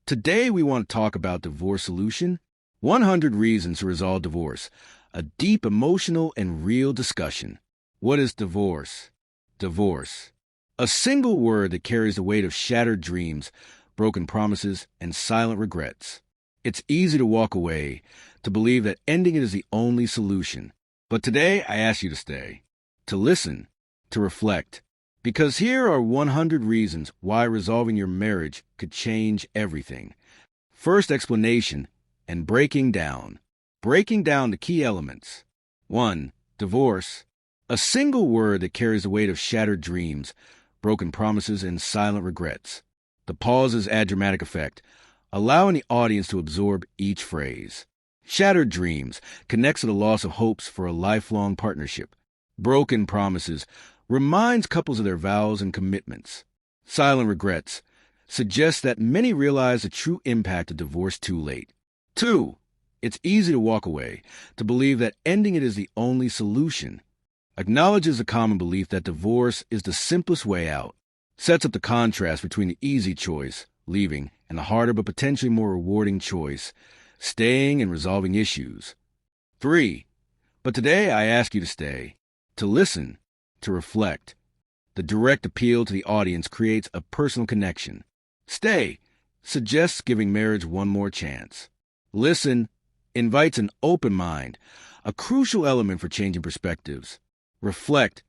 Today we want to talk about divorce solution, 100 reasons to resolve divorce, a deep emotional and real discussion. What is divorce? Divorce. A single word that carries the weight of shattered dreams, broken promises, and silent regrets. It's easy to walk away, to believe that ending it is the only solution. But today I ask you to stay, to listen, to reflect. Because here are 100 reasons why resolving your marriage could change everything. First explanation and breaking down. Breaking down the key elements. 1. Divorce. A single word that carries the weight of shattered dreams, broken promises, and silent regrets. The pauses add dramatic effect, allowing the audience to absorb each phrase. Shattered dreams connects to the loss of hopes for a lifelong partnership. Broken promises reminds couples of their vows and commitments. Silent regrets suggests that many realize the true impact of divorce too late. 2. It's easy to walk away, to believe that ending it is the only solution. Acknowledges the common belief that divorce is the simplest way out. Sets up the contrast between the easy choice, leaving, and the harder but potentially more rewarding choice, staying and resolving issues. 3. But today I ask you to stay, to listen, to reflect. The direct appeal to the audience creates a personal connection. Stay suggests giving marriage one more chance. Listen invites an open mind, a crucial element for changing perspectives. Reflect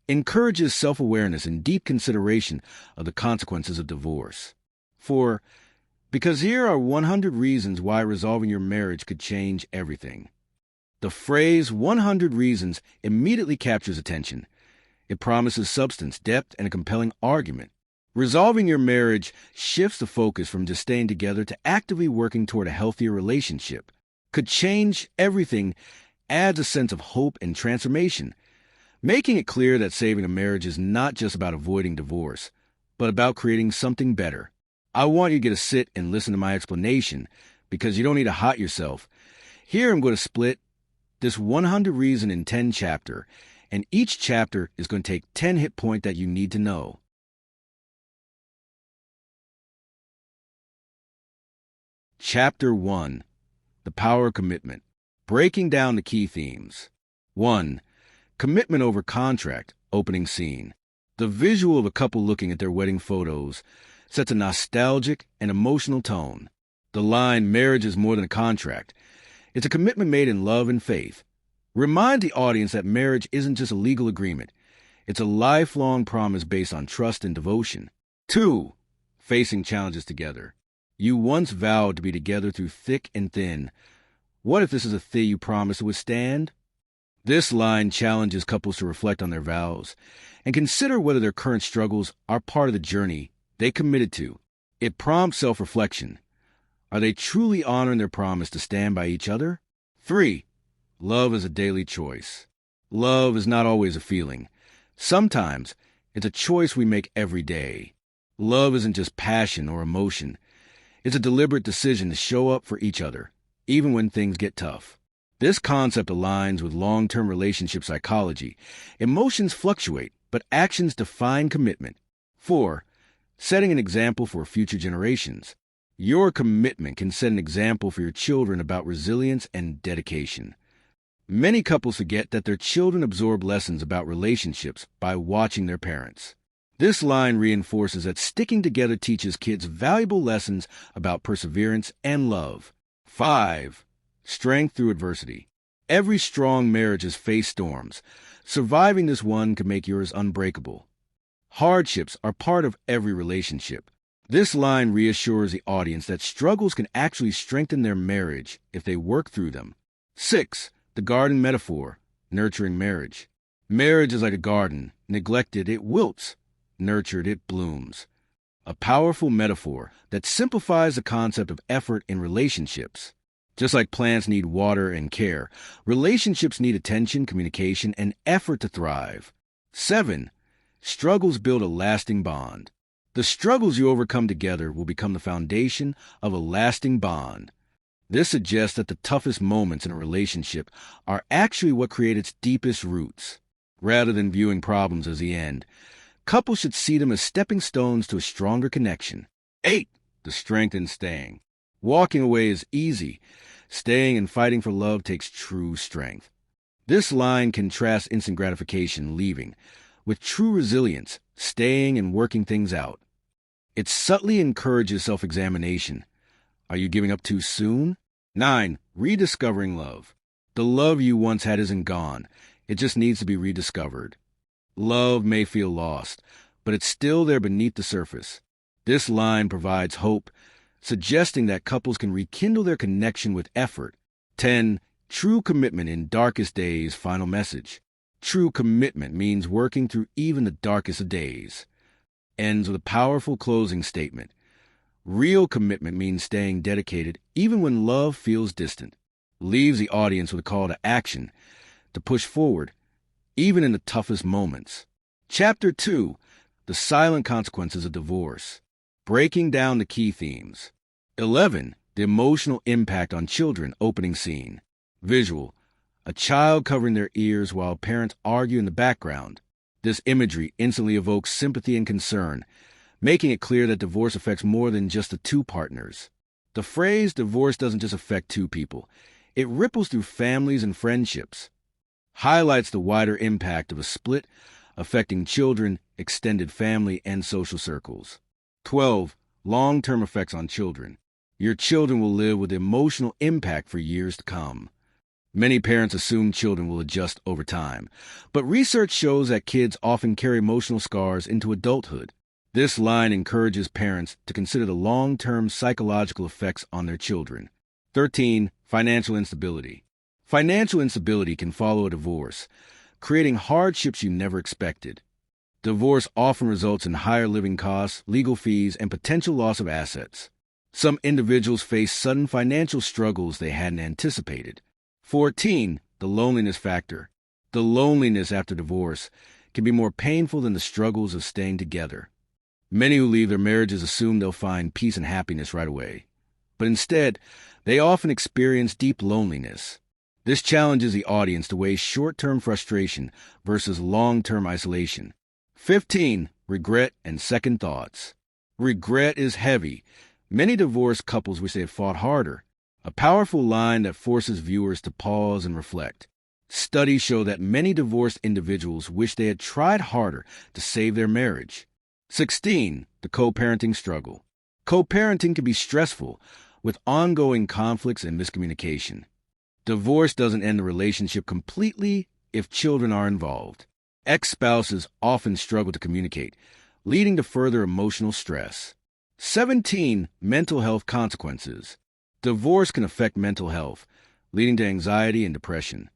encourages self-awareness and deep consideration of the consequences of divorce. 4. Because here are 100 reasons why resolving your marriage could change everything. The phrase 100 reasons immediately captures attention. It promises substance, depth, and a compelling argument. Resolving your marriage shifts the focus from just staying together to actively working toward a healthier relationship. Could change everything adds a sense of hope and transformation, making it clear that saving a marriage is not just about avoiding divorce, but about creating something better. I want you to get a sit and listen to my explanation, because you don't need to hot yourself. Here I'm going to split this 100 reason in 10 chapters, and each chapter is going to take 10 hit points that you need to know. Chapter 1. The Power of Commitment. Breaking down the key themes. 1. Commitment over contract. Opening scene. The visual of a couple looking at their wedding photos sets a nostalgic and emotional tone. The line, "Marriage is more than a contract," it's a commitment made in love and faith. Remind the audience that marriage isn't just a legal agreement. It's a lifelong promise based on trust and devotion. 2. Facing challenges together. You once vowed to be together through thick and thin. What if this is a thing you promise to withstand? This line challenges couples to reflect on their vows and consider whether their current struggles are part of the journey they committed to. It prompts self-reflection. Are they truly honoring their promise to stand by each other? 3. Love is a daily choice. Love is not always a feeling. Sometimes it's a choice we make every day. Love isn't just passion or emotion. It's a deliberate decision to show up for each other, even when things get tough. This concept aligns with long-term relationship psychology. Emotions fluctuate, but actions define commitment. 4. Setting an example for future generations. Your commitment can set an example for your children about resilience and dedication. Many couples forget that their children absorb lessons about relationships by watching their parents. This line reinforces that sticking together teaches kids valuable lessons about perseverance and love. 5. Strength through adversity. Every strong marriage has faced storms. Surviving this one can make yours unbreakable. Hardships are part of every relationship. This line reassures the audience that struggles can actually strengthen their marriage if they work through them. 6. The garden metaphor, nurturing marriage. Marriage is like a garden. Neglected, it wilts. Nurtured, it blooms. A powerful metaphor that simplifies the concept of effort in relationships. Just like plants need water and care, relationships need attention, communication, and effort to thrive. 7. Struggles build a lasting bond. The struggles you overcome together will become the foundation of a lasting bond. This suggests that the toughest moments in a relationship are actually what create its deepest roots. Rather than viewing problems as the end, couples should see them as stepping stones to a stronger connection. 8. the strength in staying. Walking away is easy. Staying and fighting for love takes true strength. This line contrasts instant gratification, leaving, with true resilience, staying and working things out. It subtly encourages self-examination. Are you giving up too soon? 9. Rediscovering love. The love you once had isn't gone. It just needs to be rediscovered. Love may feel lost, but it's still there beneath the surface. This line provides hope, suggesting that couples can rekindle their connection with effort. 10. True commitment in darkest days. Final message. True commitment means working through even the darkest of days. Ends with a powerful closing statement. Real commitment means staying dedicated even when love feels distant. Leaves the audience with a call to action, to push forward, even in the toughest moments. Chapter 2. The silent consequences of divorce. Breaking down the key themes. 11. The emotional impact on children. Opening scene. Visual. A child covering their ears while parents argue in the background. This imagery instantly evokes sympathy and concern, making it clear that divorce affects more than just the two partners. The phrase divorce doesn't just affect two people. It ripples through families and friendships. Highlights the wider impact of a split, affecting children, extended family, and social circles. 12. Long-term effects on children. Your children will live with emotional impact for years to come. Many parents assume children will adjust over time, but research shows that kids often carry emotional scars into adulthood. This line encourages parents to consider the long-term psychological effects on their children. 13. Financial instability. Financial instability can follow a divorce, creating hardships you never expected. Divorce often results in higher living costs, legal fees, and potential loss of assets. Some individuals face sudden financial struggles they hadn't anticipated. 14. The loneliness factor. The loneliness after divorce can be more painful than the struggles of staying together. Many who leave their marriages assume they'll find peace and happiness right away. But instead, they often experience deep loneliness. This challenges the audience to weigh short-term frustration versus long-term isolation. 15. Regret and second thoughts. Regret is heavy. Many divorced couples wish they had fought harder. A powerful line that forces viewers to pause and reflect. Studies show that many divorced individuals wish they had tried harder to save their marriage. 16. The co-parenting struggle. Co-parenting can be stressful, with ongoing conflicts and miscommunication. Divorce doesn't end the relationship completely if children are involved. Ex-spouses often struggle to communicate, leading to further emotional stress. 17. Mental health consequences. Divorce can affect mental health, leading to anxiety and depression.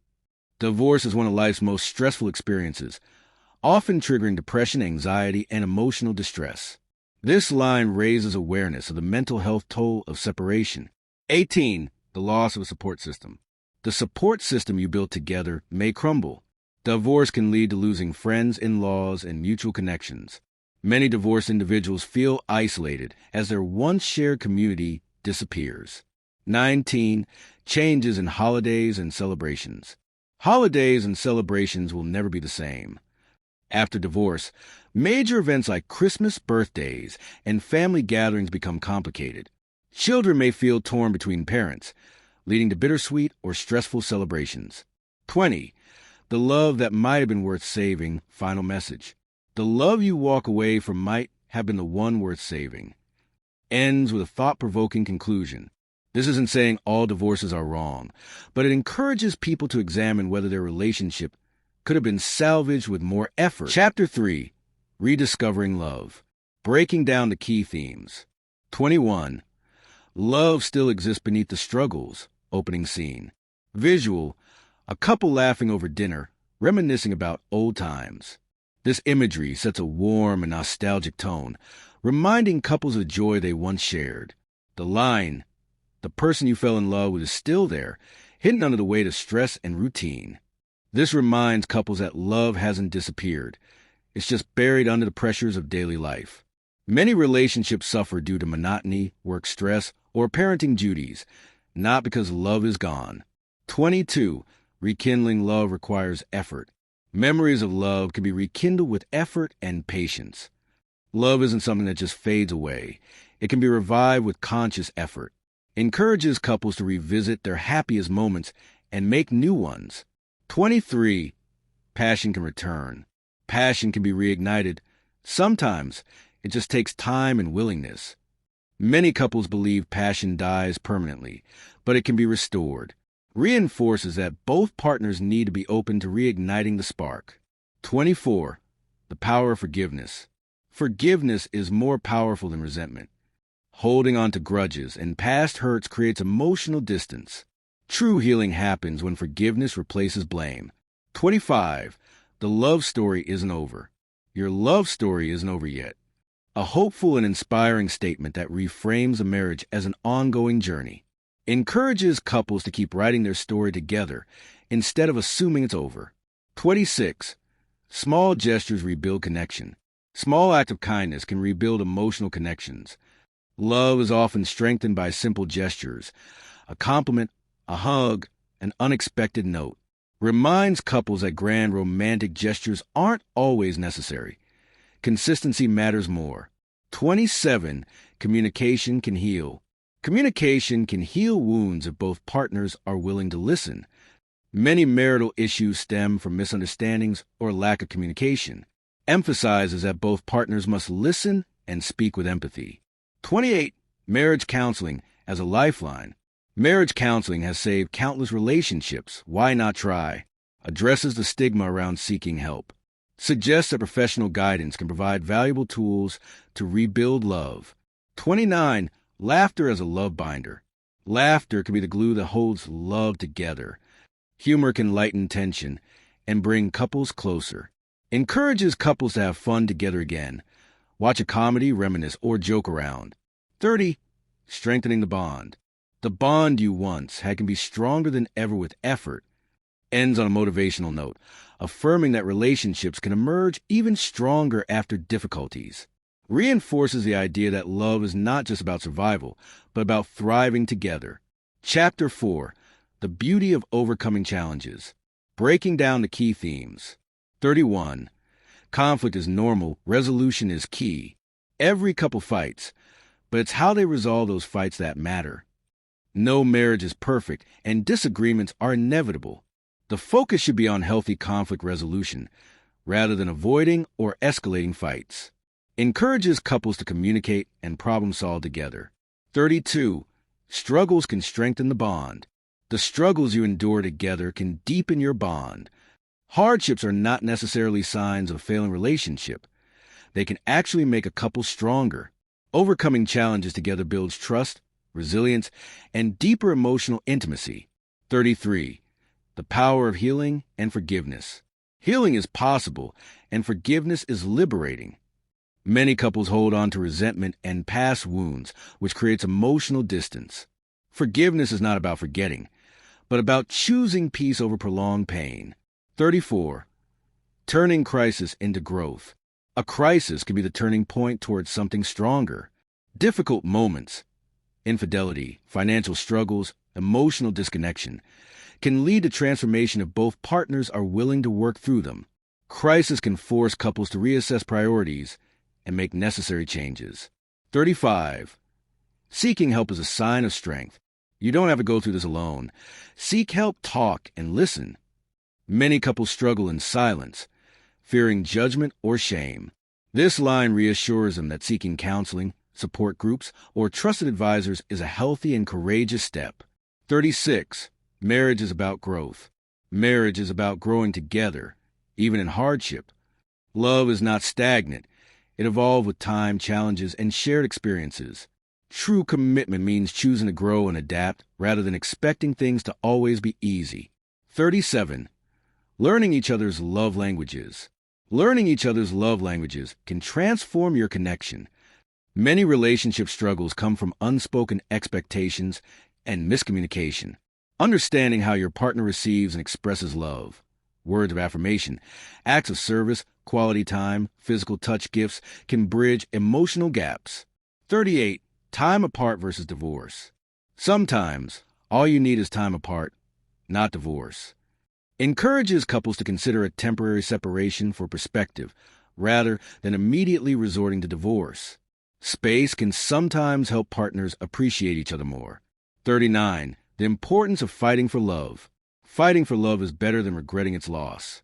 Divorce is one of life's most stressful experiences, often triggering depression, anxiety, and emotional distress. This line raises awareness of the mental health toll of separation. 18. The loss of a support system. The support system you built together may crumble. Divorce can lead to losing friends, in-laws, and mutual connections. Many divorced individuals feel isolated as their once shared community disappears. 19. Changes in holidays and celebrations. Holidays and celebrations will never be the same. After divorce, major events like Christmas, birthdays, and family gatherings become complicated. Children may feel torn between parents, leading to bittersweet or stressful celebrations. 20. The love that might have been worth saving. Final message. The love you walk away from might have been the one worth saving. Ends with a thought-provoking conclusion. This isn't saying all divorces are wrong, but it encourages people to examine whether their relationship could have been salvaged with more effort. Chapter 3. Rediscovering love. Breaking down the key themes. 21. Love still exists beneath the struggles. Opening scene. Visual. A couple laughing over dinner, reminiscing about old times. This imagery sets a warm and nostalgic tone, reminding couples of the joy they once shared. The line, the person you fell in love with is still there, hidden under the weight of stress and routine. This reminds couples that love hasn't disappeared. It's just buried under the pressures of daily life. Many relationships suffer due to monotony, work stress, or parenting duties, not because love is gone. 22. Rekindling love requires effort. Memories of love can be rekindled with effort and patience. Love isn't something that just fades away. It can be revived with conscious effort. Encourages couples to revisit their happiest moments and make new ones. 23. Passion can return. Passion can be reignited. Sometimes it just takes time and willingness. Many couples believe passion dies permanently, but it can be restored. Reinforces that both partners need to be open to reigniting the spark. 24. The power of forgiveness. Forgiveness is more powerful than resentment. Holding on to grudges and past hurts creates emotional distance. True healing happens when forgiveness replaces blame. 25. The love story isn't over. Your love story isn't over yet. A hopeful and inspiring statement that reframes a marriage as an ongoing journey. Encourages couples to keep writing their story together instead of assuming it's over. 26. Small gestures rebuild connection. Small acts of kindness can rebuild emotional connections. Love is often strengthened by simple gestures. A compliment, a hug, an unexpected note. Reminds couples that grand romantic gestures aren't always necessary. Consistency matters more. 27. Communication can heal. Communication can heal wounds if both partners are willing to listen. Many marital issues stem from misunderstandings or lack of communication. Emphasizes that both partners must listen and speak with empathy. 28. Marriage counseling as a lifeline. Marriage counseling has saved countless relationships. Why not try? Addresses the stigma around seeking help. Suggests that professional guidance can provide valuable tools to rebuild love. 29. Laughter as a love binder. Laughter can be the glue that holds love together. Humor can lighten tension and bring couples closer. Encourages couples to have fun together again. Watch a comedy, reminisce, or joke around. 30. Strengthening the bond. The bond you once had can be stronger than ever with effort. Ends on a motivational note, affirming that relationships can emerge even stronger after difficulties. Reinforces the idea that love is not just about survival, but about thriving together. Chapter 4. The Beauty of Overcoming Challenges. Breaking down the key themes. 31. Conflict is normal, resolution is key. Every couple fights, but it's how they resolve those fights that matter. No marriage is perfect, and disagreements are inevitable. The focus should be on healthy conflict resolution, rather than avoiding or escalating fights. Encourages couples to communicate and problem solve together. 32. Struggles can strengthen the bond. The struggles you endure together can deepen your bond. Hardships are not necessarily signs of a failing relationship. They can actually make a couple stronger. Overcoming challenges together builds trust, resilience, and deeper emotional intimacy. 33. The power of healing and forgiveness. Healing is possible, and forgiveness is liberating. Many couples hold on to resentment and past wounds, which creates emotional distance. Forgiveness is not about forgetting, but about choosing peace over prolonged pain. 34. Turning crisis into growth. A crisis can be the turning point towards something stronger. Difficult moments, infidelity, financial struggles, emotional disconnection, can lead to transformation if both partners are willing to work through them. Crisis can force couples to reassess priorities and make necessary changes. 35. Seeking help is a sign of strength. You don't have to go through this alone. Seek help, talk, and listen. Many couples struggle in silence, fearing judgment or shame. This line reassures them that seeking counseling, support groups, or trusted advisors is a healthy and courageous step. 36. Marriage is about growth. Marriage is about growing together, even in hardship. Love is not stagnant. It evolves with time, challenges, and shared experiences. True commitment means choosing to grow and adapt rather than expecting things to always be easy. 37. Learning each other's love languages. Learning each other's love languages can transform your connection. Many relationship struggles come from unspoken expectations and miscommunication. Understanding how your partner receives and expresses love, words of affirmation, acts of service, quality time, physical touch gifts can bridge emotional gaps. 38. Time apart versus divorce. Sometimes, all you need is time apart, not divorce. Encourages couples to consider a temporary separation for perspective, rather than immediately resorting to divorce. Space can sometimes help partners appreciate each other more. 39. The importance of fighting for love. Fighting for love is better than regretting its loss.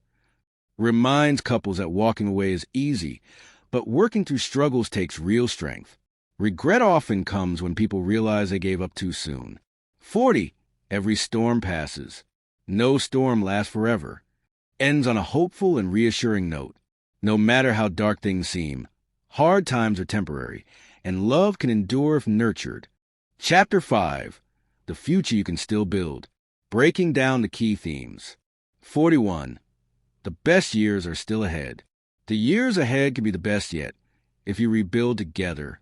Reminds couples that walking away is easy, but working through struggles takes real strength. Regret often comes when people realize they gave up too soon. 40. Every storm passes. No storm lasts forever. Ends on a hopeful and reassuring note. No matter how dark things seem, hard times are temporary, and love can endure if nurtured. Chapter 5. The future you can still build. Breaking down the key themes. 41. The best years are still ahead. The years ahead can be the best yet, if you rebuild together.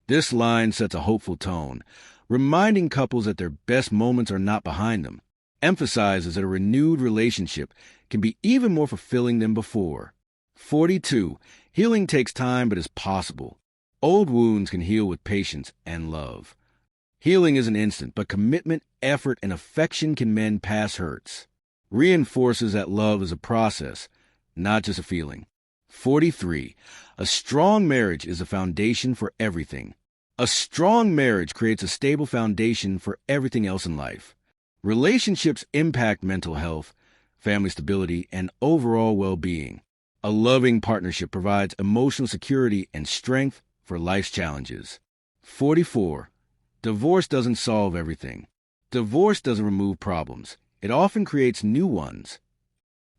This line sets a hopeful tone, reminding couples that their best moments are not behind them. Emphasizes that a renewed relationship can be even more fulfilling than before. 42. Healing takes time but is possible. Old wounds can heal with patience and love. Healing isn't instant, but commitment, effort, and affection can mend past hurts. Reinforces that love is a process, not just a feeling. 43. A strong marriage is a foundation for everything. A strong marriage creates a stable foundation for everything else in life. Relationships impact mental health, family stability, and overall well-being. A loving partnership provides emotional security and strength for life's challenges. 44. Divorce doesn't solve everything. Divorce doesn't remove problems. It often creates new ones.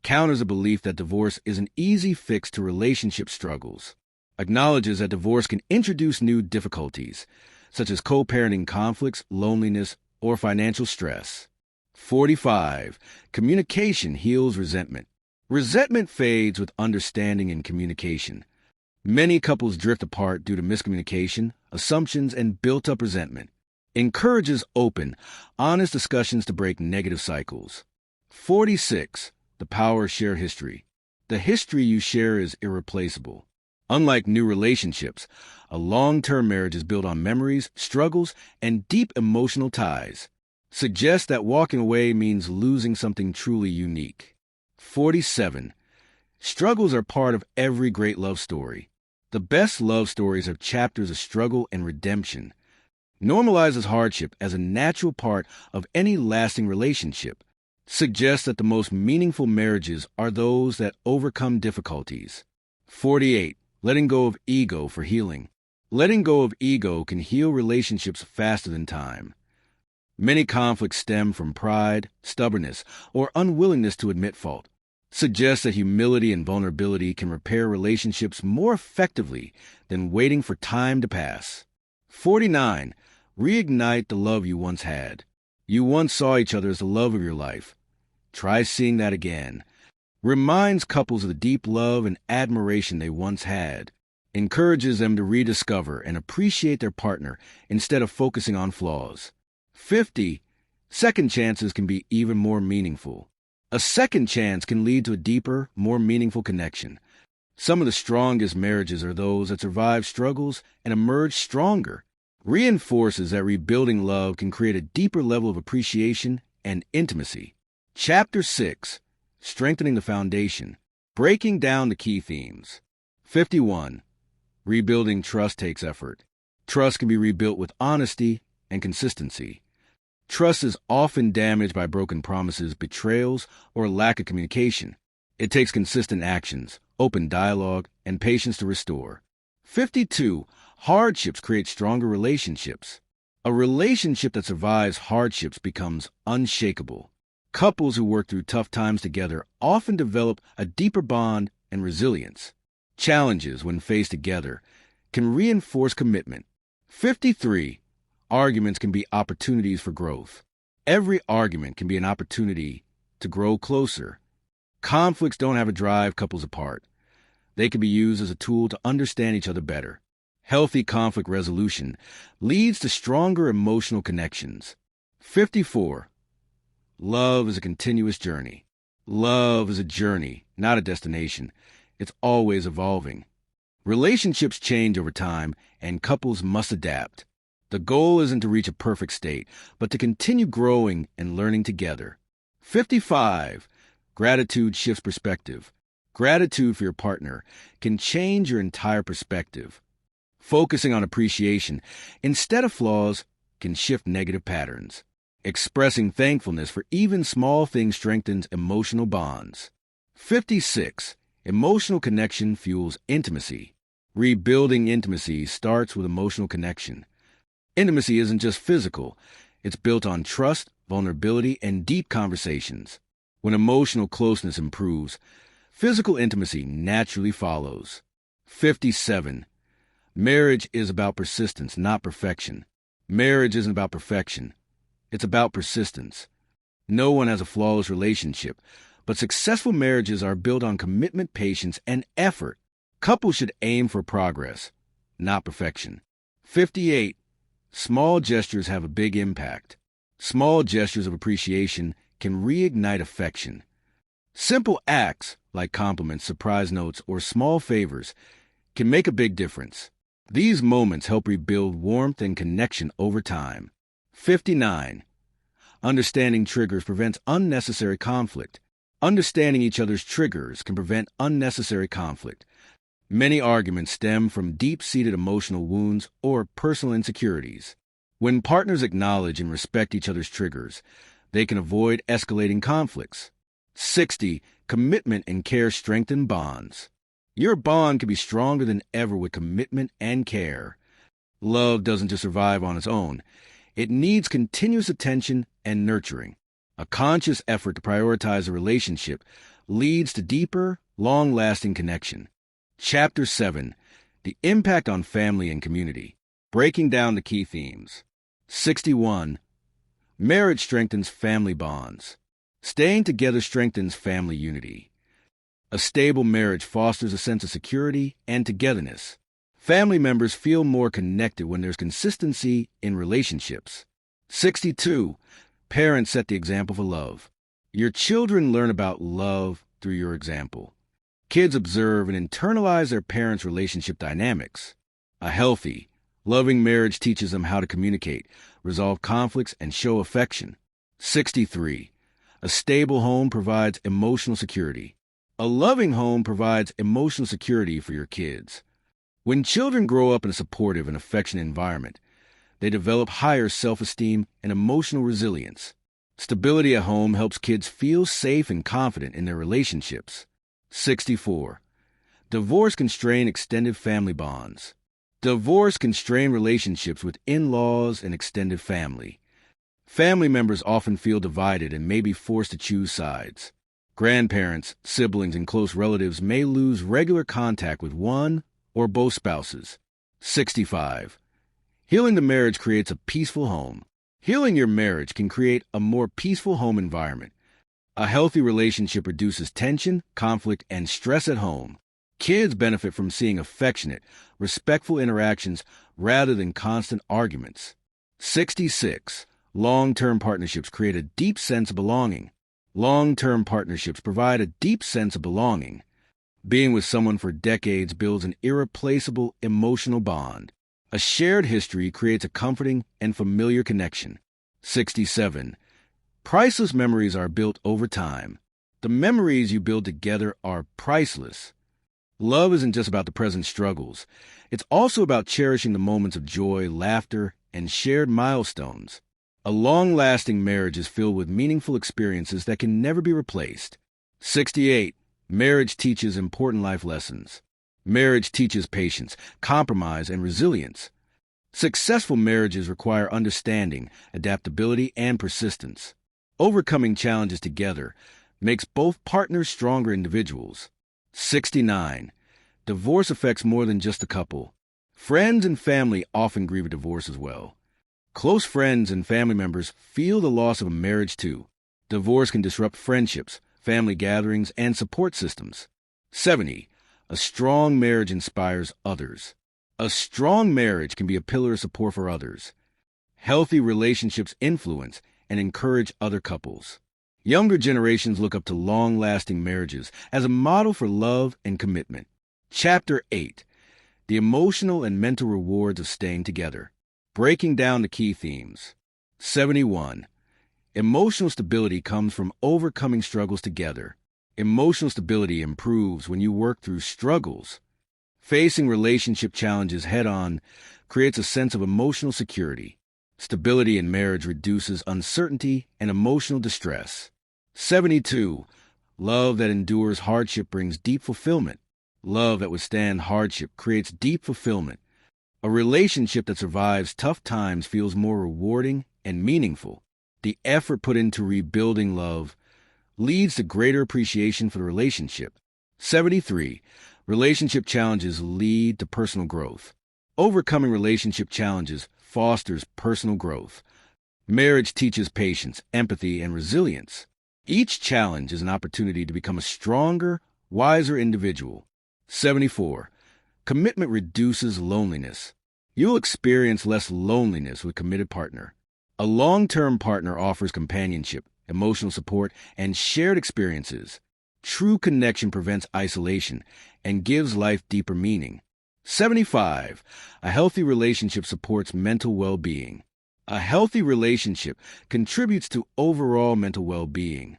Counters a belief that divorce is an easy fix to relationship struggles. Acknowledges that divorce can introduce new difficulties, such as co-parenting conflicts, loneliness, or financial stress. 45. Communication heals resentment. Resentment fades with understanding and communication. Many couples drift apart due to miscommunication, assumptions, and built-up resentment. Encourages open, honest discussions to break negative cycles. 46. The power of shared history. The history you share is irreplaceable. Unlike new relationships, a long-term marriage is built on memories, struggles, and deep emotional ties. Suggests that walking away means losing something truly unique. 47. Struggles are part of every great love story. The best love stories have chapters of struggle and redemption. Normalizes hardship as a natural part of any lasting relationship. Suggests that the most meaningful marriages are those that overcome difficulties. 48. Letting go of ego for healing. Letting go of ego can heal relationships faster than time. Many conflicts stem from pride, stubbornness, or unwillingness to admit fault. Suggests that humility and vulnerability can repair relationships more effectively than waiting for time to pass. 49. Reignite the love you once had. You once saw each other as the love of your life. Try seeing that again. Reminds couples of the deep love and admiration they once had. Encourages them to rediscover and appreciate their partner instead of focusing on flaws. 50. Second chances can be even more meaningful. A second chance can lead to a deeper, more meaningful connection. Some of the strongest marriages are those that survive struggles and emerge stronger. Reinforces that rebuilding love can create a deeper level of appreciation and intimacy. Chapter 6. Strengthening the foundation. Breaking down the key themes. 51. Rebuilding trust takes effort. Trust can be rebuilt with honesty and consistency. Trust is often damaged by broken promises, betrayals, or lack of communication. It takes consistent actions, open dialogue, and patience to restore. 52. Hardships create stronger relationships. A relationship that survives hardships becomes unshakable. Couples who work through tough times together often develop a deeper bond and resilience. Challenges, when faced together, can reinforce commitment. 53. Arguments can be opportunities for growth. Every argument can be an opportunity to grow closer. Conflicts don't have to drive couples apart. They can be used as a tool to understand each other better. Healthy conflict resolution leads to stronger emotional connections. 54. Love is a continuous journey. Love is a journey, not a destination. It's always evolving. Relationships change over time, and couples must adapt. The goal isn't to reach a perfect state, but to continue growing and learning together. 55. Gratitude shifts perspective. Gratitude for your partner can change your entire perspective. Focusing on appreciation instead of flaws can shift negative patterns. Expressing thankfulness for even small things strengthens emotional bonds. 56. Emotional connection fuels intimacy. Rebuilding intimacy starts with emotional connection. Intimacy isn't just physical. It's built on trust, vulnerability, and deep conversations. When emotional closeness improves, physical intimacy naturally follows. 57. Marriage is about persistence, not perfection. Marriage isn't about perfection. It's about persistence. No one has a flawless relationship, but successful marriages are built on commitment, patience, and effort. Couples should aim for progress, not perfection. 58. Small gestures have a big impact. Small gestures of appreciation can reignite affection. Simple acts, like compliments, surprise notes, or small favors, can make a big difference. These moments help rebuild warmth and connection over time. 59. Understanding triggers prevents unnecessary conflict. Understanding each other's triggers can prevent unnecessary conflict. Many arguments stem from deep-seated emotional wounds or personal insecurities. When partners acknowledge and respect each other's triggers, they can avoid escalating conflicts. 60. Commitment and care strengthen bonds. Your bond can be stronger than ever with commitment and care. Love doesn't just survive on its own. It needs continuous attention and nurturing. A conscious effort to prioritize a relationship leads to deeper, long-lasting connection. Chapter 7. The Impact on Family and Community. Breaking down the key themes. 61. Marriage strengthens family bonds. Staying together strengthens family unity. A stable marriage fosters a sense of security and togetherness. Family members feel more connected when there's consistency in relationships. 62. Parents set the example for love. Your children learn about love through your example. Kids observe and internalize their parents' relationship dynamics. A healthy, loving marriage teaches them how to communicate, resolve conflicts, and show affection. 63. A stable home provides emotional security. A loving home provides emotional security for your kids. When children grow up in a supportive and affectionate environment, they develop higher self-esteem and emotional resilience. Stability at home helps kids feel safe and confident in their relationships. 64. Divorce can strain extended family bonds. Divorce can strain relationships with in-laws and extended family. Family members often feel divided and may be forced to choose sides. Grandparents, siblings, and close relatives may lose regular contact with one or both spouses. 65. Healing the marriage creates a peaceful home. Healing your marriage can create a more peaceful home environment. A healthy relationship reduces tension, conflict, and stress at home. Kids benefit from seeing affectionate, respectful interactions rather than constant arguments. 66. Long-term partnerships create a deep sense of belonging. Long-term partnerships provide a deep sense of belonging. Being with someone for decades builds an irreplaceable emotional bond. A shared history creates a comforting and familiar connection. 67. Priceless memories are built over time. The memories you build together are priceless. Love isn't just about the present struggles. It's also about cherishing the moments of joy, laughter, and shared milestones. A long-lasting marriage is filled with meaningful experiences that can never be replaced. 68. Marriage teaches important life lessons. Marriage teaches patience, compromise, and resilience. Successful marriages require understanding, adaptability, and persistence. Overcoming challenges together makes both partners stronger individuals. 69. Divorce affects more than just the couple. Friends and family often grieve a divorce as well. Close friends and family members feel the loss of a marriage too. Divorce can disrupt friendships, family gatherings, and support systems. 70. A strong marriage inspires others. A strong marriage can be a pillar of support for others. Healthy relationships influence and encourage other couples. Younger generations look up to long-lasting marriages as a model for love and commitment. Chapter 8. The Emotional and Mental Rewards of Staying Together. Breaking down the key themes. 71. Emotional stability comes from overcoming struggles together. Emotional stability improves when you work through struggles. Facing relationship challenges head-on creates a sense of emotional security. Stability in marriage reduces uncertainty and emotional distress. 72. Love that endures hardship brings deep fulfillment. Love that withstands hardship creates deep fulfillment. A relationship that survives tough times feels more rewarding and meaningful. The effort put into rebuilding love leads to greater appreciation for the relationship. 73. Relationship challenges lead to personal growth. Overcoming relationship challenges fosters personal growth. Marriage teaches patience, empathy, and resilience. Each challenge is an opportunity to become a stronger, wiser individual. 74. Commitment reduces loneliness. You'll experience less loneliness with a committed partner. A long-term partner offers companionship, emotional support, and shared experiences. True connection prevents isolation and gives life deeper meaning. 75. A healthy relationship supports mental well-being. A healthy relationship contributes to overall mental well-being.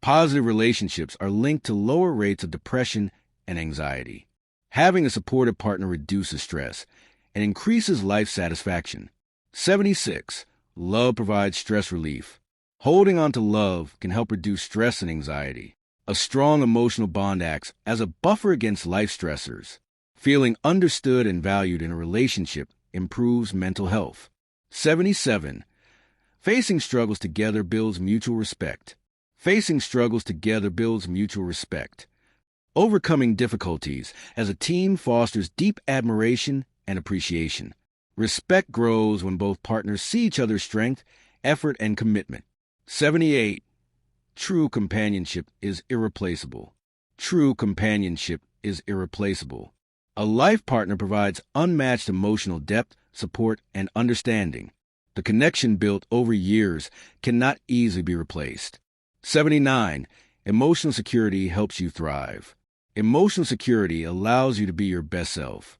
Positive relationships are linked to lower rates of depression and anxiety. Having a supportive partner reduces stress and increases life satisfaction. 76. Love provides stress relief. Holding on to love can help reduce stress and anxiety. A strong emotional bond acts as a buffer against life stressors. Feeling understood and valued in a relationship improves mental health. 77. Facing struggles together builds mutual respect. Facing struggles together builds mutual respect. Overcoming difficulties as a team fosters deep admiration and appreciation. Respect grows when both partners see each other's strength, effort, and commitment. 78. True companionship is irreplaceable. True companionship is irreplaceable. A life partner provides unmatched emotional depth, support, and understanding. The connection built over years cannot easily be replaced. 79. Emotional security helps you thrive. Emotional security allows you to be your best self.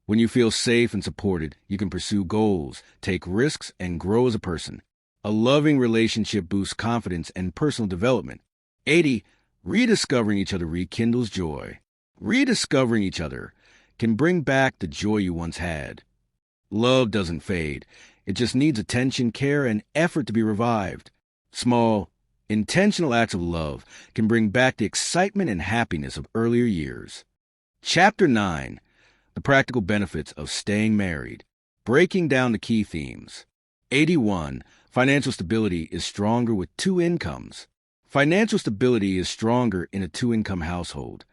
When you feel safe and supported, you can pursue goals, take risks, and grow as a person. A loving relationship boosts confidence and personal development. 80. Rediscovering each other rekindles joy. Rediscovering each other can bring back the joy you once had. Love doesn't fade. It just needs attention, care, and effort to be revived. Small, intentional acts of love can bring back the excitement and happiness of earlier years. Chapter 9. The Practical Benefits of Staying Married. Breaking down the key themes. 81. Financial stability is stronger with two incomes. Financial stability is stronger in a two-income household.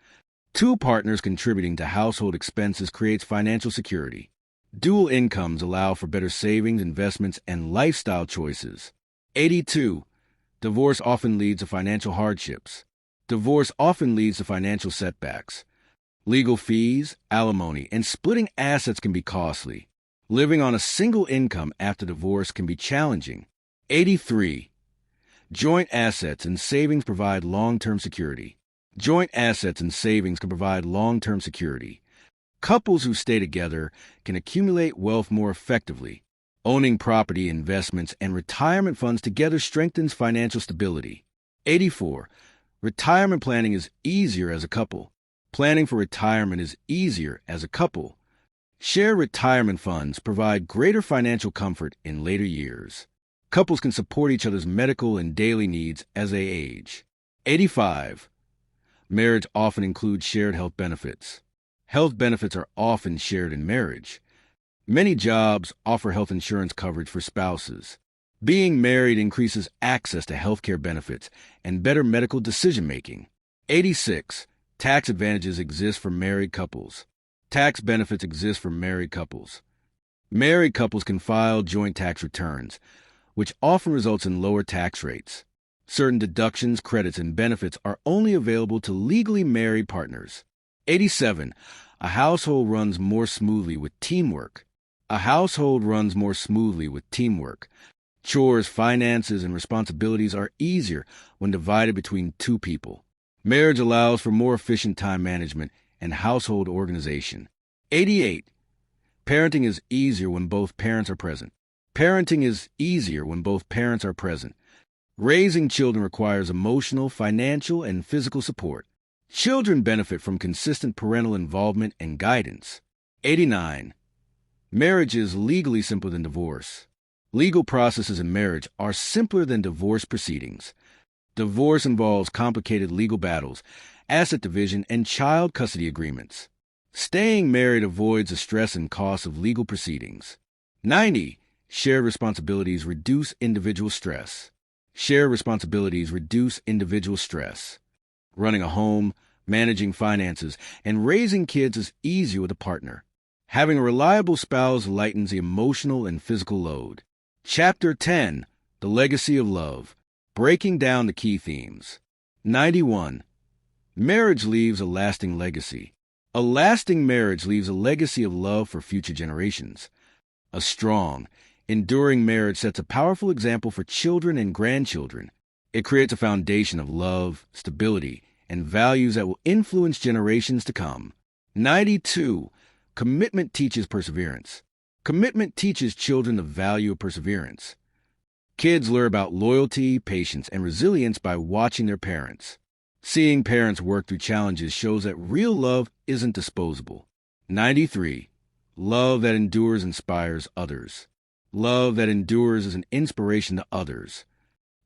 Two partners contributing to household expenses creates financial security. Dual incomes allow for better savings, investments, and lifestyle choices. 82. Divorce often leads to financial hardships. Divorce often leads to financial setbacks. Legal fees, alimony, and splitting assets can be costly. Living on a single income after divorce can be challenging. 83. Joint assets and savings provide long-term security. Joint assets and savings can provide long-term security. Couples who stay together can accumulate wealth more effectively. Owning property, investments, and retirement funds together strengthens financial stability. 84. Retirement planning is easier as a couple. Planning for retirement is easier as a couple. Shared retirement funds provide greater financial comfort in later years. Couples can support each other's medical and daily needs as they age. 85. Marriage often includes shared health benefits. Health benefits are often shared in marriage. Many jobs offer health insurance coverage for spouses. Being married increases access to healthcare benefits and better medical decision-making. 86. Tax advantages exist for married couples. Tax benefits exist for married couples. Married couples can file joint tax returns, which often results in lower tax rates. Certain deductions, credits, and benefits are only available to legally married partners. 87. A household runs more smoothly with teamwork. A household runs more smoothly with teamwork. Chores, finances, and responsibilities are easier when divided between two people. Marriage allows for more efficient time management and household organization. 88. Parenting is easier when both parents are present. Parenting is easier when both parents are present. Raising children requires emotional, financial, and physical support. Children benefit from consistent parental involvement and guidance. 89. Marriage is legally simpler than divorce. Legal processes in marriage are simpler than divorce proceedings. Divorce involves complicated legal battles, asset division, and child custody agreements. Staying married avoids the stress and costs of legal proceedings. 90. Shared responsibilities reduce individual stress. Shared responsibilities reduce individual stress. Running a home, managing finances, and raising kids is easier with a partner. Having a reliable spouse lightens the emotional and physical load. Chapter 10. The Legacy of Love. Breaking down the key themes. 91. Marriage leaves a lasting legacy. A lasting marriage leaves a legacy of love for future generations. A strong, enduring marriage sets a powerful example for children and grandchildren. It creates a foundation of love, stability, and values that will influence generations to come. 92. Commitment teaches perseverance. Commitment teaches children the value of perseverance. Kids learn about loyalty, patience, and resilience by watching their parents. Seeing parents work through challenges shows that real love isn't disposable. 93. Love that endures inspires others. Love that endures is an inspiration to others.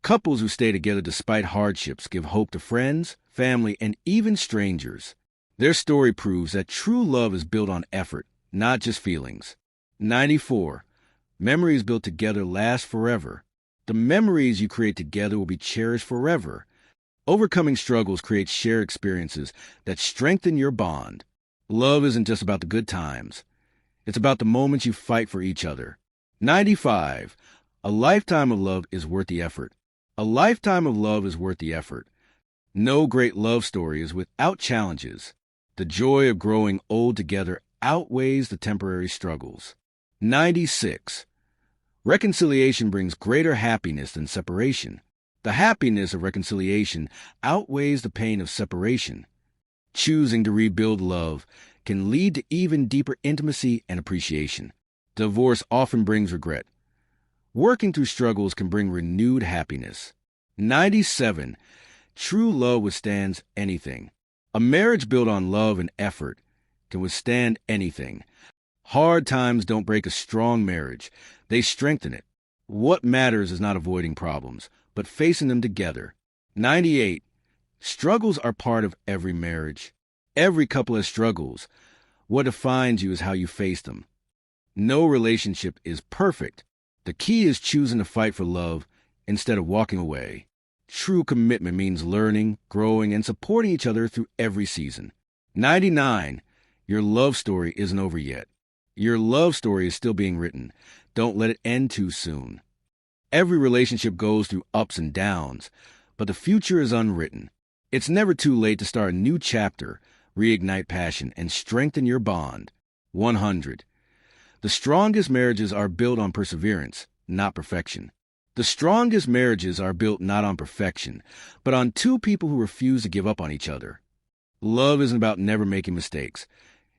Couples who stay together despite hardships give hope to friends, family, and even strangers. Their story proves that true love is built on effort, not just feelings. 94. Memories built together last forever. The memories you create together will be cherished forever. Overcoming struggles creates shared experiences that strengthen your bond. Love isn't just about the good times. It's about the moments you fight for each other. 95. A lifetime of love is worth the effort. A lifetime of love is worth the effort. No great love story is without challenges. The joy of growing old together outweighs the temporary struggles. 96. Reconciliation brings greater happiness than separation. The happiness of reconciliation outweighs the pain of separation. Choosing to rebuild love can lead to even deeper intimacy and appreciation. Divorce often brings regret. Working through struggles can bring renewed happiness. 97. True love withstands anything. A marriage built on love and effort can withstand anything. Hard times don't break a strong marriage. They strengthen it. What matters is not avoiding problems, but facing them together. 98. Struggles are part of every marriage. Every couple has struggles. What defines you is how you face them. No relationship is perfect. The key is choosing to fight for love instead of walking away. True commitment means learning, growing, and supporting each other through every season. 99. Your love story isn't over yet. Your love story is still being written. Don't let it end too soon. Every relationship goes through ups and downs, but the future is unwritten. It's never too late to start a new chapter, reignite passion, and strengthen your bond. 100. The strongest marriages are built on perseverance, not perfection. The strongest marriages are built not on perfection, but on two people who refuse to give up on each other. Love isn't about never making mistakes.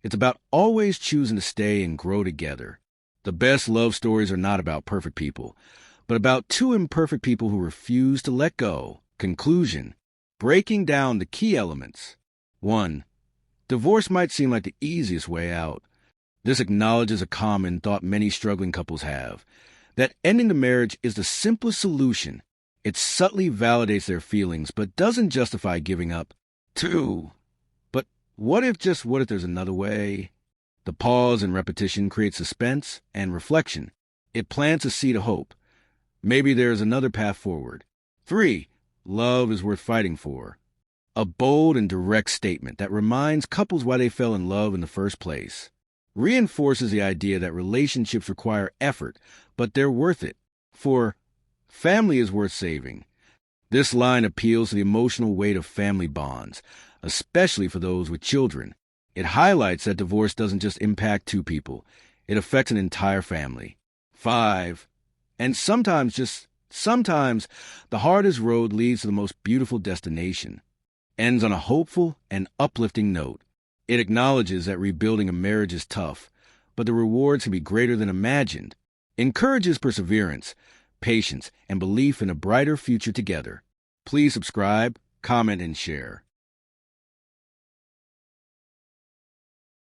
It's about always choosing to stay and grow together. The best love stories are not about perfect people, but about two imperfect people who refuse to let go. Conclusion. Breaking down the key elements. 1. Divorce might seem like the easiest way out. This acknowledges a common thought many struggling couples have, that ending the marriage is the simplest solution. It subtly validates their feelings, but doesn't justify giving up. 2. But what if there's another way? The pause and repetition create suspense and reflection. It plants a seed of hope. Maybe there's another path forward. 3. Love is worth fighting for. A bold and direct statement that reminds couples why they fell in love in the first place. Reinforces the idea that relationships require effort, but they're worth it. 4. Family is worth saving. This line appeals to the emotional weight of family bonds, especially for those with children. It highlights that divorce doesn't just impact two people. It affects an entire family. 5. And sometimes, the hardest road leads to the most beautiful destination. Ends on a hopeful and uplifting note. It acknowledges that rebuilding a marriage is tough, but the rewards can be greater than imagined. Encourages perseverance, patience, and belief in a brighter future together. Please subscribe, comment, and share.